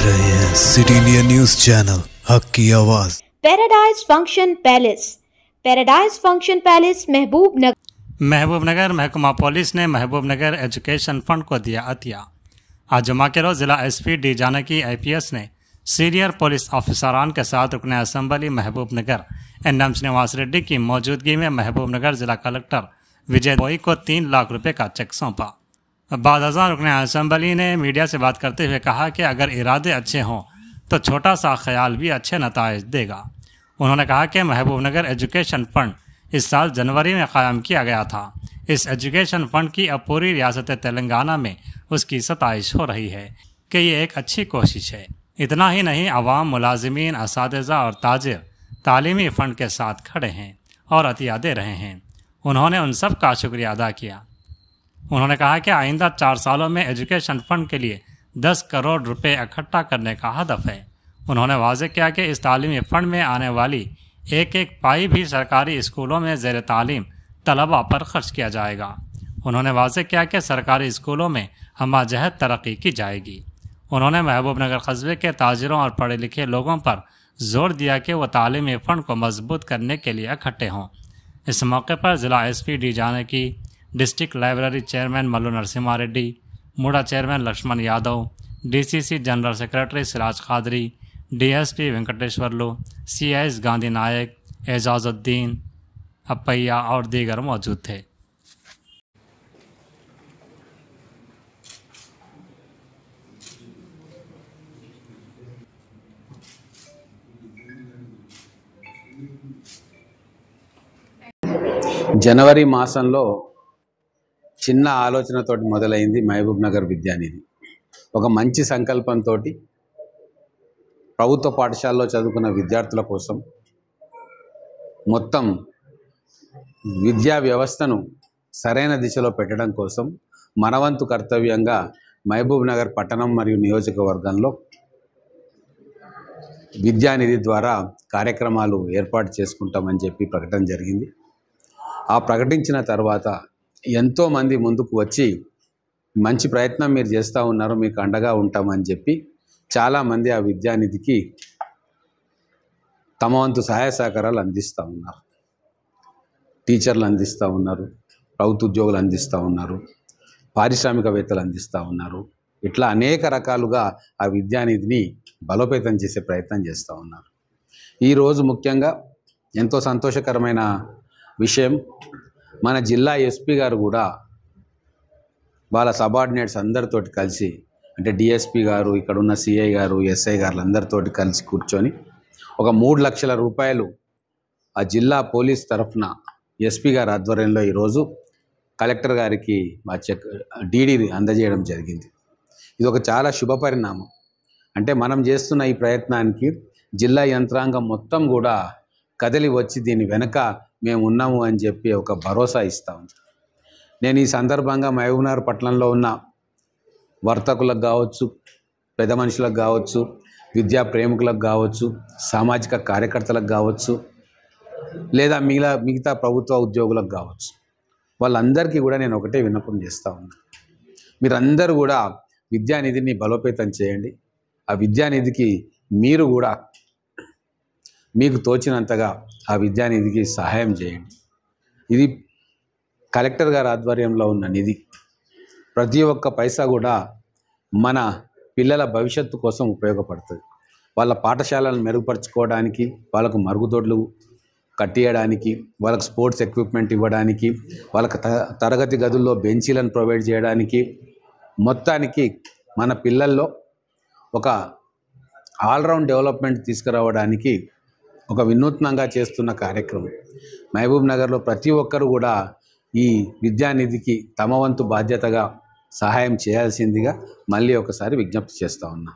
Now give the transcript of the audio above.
रहे हैं city India news channel हक की आवाज। पैराडाइज फंक्शन पैलेस महबूबनगर महकमा पुलिस ने महबूबनगर एजुकेशन फंड को दिया अतिया। आज जुमा के रोज जिला एसपी डी जानकी IPS ने सीनियर पुलिस ऑफिसरान के साथ रुकन असम्बली महबूबनगर NM श्रीनिवास रेड्डी की मौजूदगी में महबूबनगर जिला कलेक्टर विजय बोई को 3 लाख रुपए का चेक सौंपा। बाद अज़ां रुकन असम्बली ने मीडिया से बात करते हुए कहा कि अगर इरादे अच्छे हों तो छोटा सा ख्याल भी अच्छे नताइज देगा। उन्होंने कहा कि महबूबनगर एजुकेशन फंड इस साल जनवरी में क़ायम किया गया था। इस एजुकेशन फंड की अब पूरी रियासत तेलंगाना में उसकी सताइश हो रही है कि ये एक अच्छी कोशिश है। इतना ही नहीं, अवाम, मुलाजिमीन, असातिज़ा और ताजिर तालीमी फ़ंड के साथ खड़े हैं और अतिया दे रहे हैं। उन्होंने उन सब का शुक्रिया अदा किया। उन्होंने कहा कि आइंदा 4 सालों में एजुकेशन फ़ंड के लिए 10 करोड़ रुपए इकट्ठा करने का हदफ है। उन्होंने वाज़ेह किया कि इस तालीमी फ़ंड में आने वाली एक एक पाई भी सरकारी स्कूलों में ज़ेर तालीम तलबा पर खर्च किया जाएगा। उन्होंने वाज़ेह किया कि सरकारी स्कूलों में हमाजहत तरक्की की जाएगी। उन्होंने महबूबनगर कस्बे के ताजिरों और पढ़े लिखे लोगों पर जोर दिया कि वह तालीमी फ़ंड को मजबूत करने के लिए इकट्ठे हों। इस मौके पर ज़िला SP D Janaki, district library chairman Mallu Narasimha Reddy, MUDA chairman Lakshman Yadav, DCC general secretary Siraj Qadri, DSP Venkateshwarlu, CIs Gandhi Nayak, Ejazuddin Apaiah और दीगर मौजूद थे। జనవరి మాసంలో చిన్న ఆలోచనతోటి మొదలైంది మహబూబ్నగర్ విద్యానిధి. ఒక మంచి సంకల్పంతో ప్రభుత్వ పాఠశాలలో చదువుకున్న విద్యార్థుల కోసం మొత్తం విద్యా వ్యవస్థను సరైన దిశలో పెట్టడం కోసం మనవంతు కర్తవ్యంగా మహబూబ్నగర్ పట్టణం మరియు నియోజకవర్గంలో విద్యానిధి ద్వారా కార్యక్రమాలు ఏర్పాటు చేసుకుంటామని చెప్పి ప్రకటన జరిగింది. ఆ ప్రకటించిన తర్వాత ఎంతోమంది ముందుకు వచ్చి మంచి ప్రయత్నం మీరు చేస్తూ ఉన్నారు, మీకు అండగా ఉంటామని చెప్పి చాలామంది ఆ విద్యానిధికి తమ వంతు సహాయ సహకారాలు అందిస్తూ ఉన్నారు. టీచర్లు అందిస్తూ ఉన్నారు, ప్రభుత్వ ఉద్యోగులు అందిస్తూ ఉన్నారు, పారిశ్రామికవేత్తలు అందిస్తూ ఉన్నారు. ఇట్లా అనేక రకాలుగా ఆ విద్యానిధిని బలోపేతం చేసే ప్రయత్నం చేస్తూ ఉన్నారు. ఈరోజు ముఖ్యంగా ఎంతో సంతోషకరమైన విషయం, మన జిల్లా SP గారు కూడా వాళ్ళ సబార్డినేట్స్ అందరితోటి కలిసి, అంటే DSP గారు, ఇక్కడ ఉన్న CI గారు, SI గారు అందరితోటి కలిసి కూర్చొని ఒక 3 లక్షల రూపాయలు ఆ జిల్లా పోలీస్ తరఫున SP గారి ఆధ్వర్యంలో ఈరోజు కలెక్టర్ గారికి మా DD అందజేయడం జరిగింది. ఇది ఒక చాలా శుభ పరిణామం. అంటే మనం చేస్తున్న ఈ ప్రయత్నానికి జిల్లా యంత్రాంగం మొత్తం కూడా కదిలి వచ్చి దీని వెనక మేము ఉన్నాము అని చెప్పి ఒక భరోసా ఇస్తూ ఉంది. నేను ఈ సందర్భంగా మహబూబ్నగర్ పట్టణంలో ఉన్న వర్తకులకు కావచ్చు, పెద్ద మనుషులకు కావచ్చు, విద్యా ప్రేమికులకు కావచ్చు, సామాజిక కార్యకర్తలకు కావచ్చు, లేదా మిగతా ప్రభుత్వ ఉద్యోగులకు కావచ్చు, వాళ్ళందరికీ కూడా నేను ఒకటే విన్నపం చేస్తూ ఉన్నాను. మీరందరూ కూడా విద్యానిధిని బలోపేతం చేయండి. ఆ విద్యానిధికి మీరు కూడా మీకు తోచినంతగా ఆ విద్యానిధికి సహాయం చేయండి. ఇది కలెక్టర్ గారి ఆధ్వర్యంలో ఉన్న నిధి. ప్రతి ఒక్క పైసా కూడా మన పిల్లల భవిష్యత్తు కోసం ఉపయోగపడుతుంది. వాళ్ళ పాఠశాలను మెరుగుపరుచుకోవడానికి, వాళ్ళకు మరుగుదొడ్లు కట్టియడానికి, వాళ్ళకు స్పోర్ట్స్ ఎక్విప్మెంట్ ఇవ్వడానికి, వాళ్ళకి తరగతి గదుల్లో బెంచీలను ప్రొవైడ్ చేయడానికి, మొత్తానికి మన పిల్లల్లో ఒక ఆల్రౌండ్ డెవలప్మెంట్ తీసుకురావడానికి ఒక వినూత్నంగా చేస్తున్న కార్యక్రమం. మహబూబ్నగర్లో ప్రతి ఒక్కరు కూడా ఈ విద్యానిధికి తమ వంతు బాధ్యతగా సహాయం చేయాల్సిందిగా మళ్ళీ ఒకసారి విజ్ఞప్తి చేస్తూ ఉన్నా.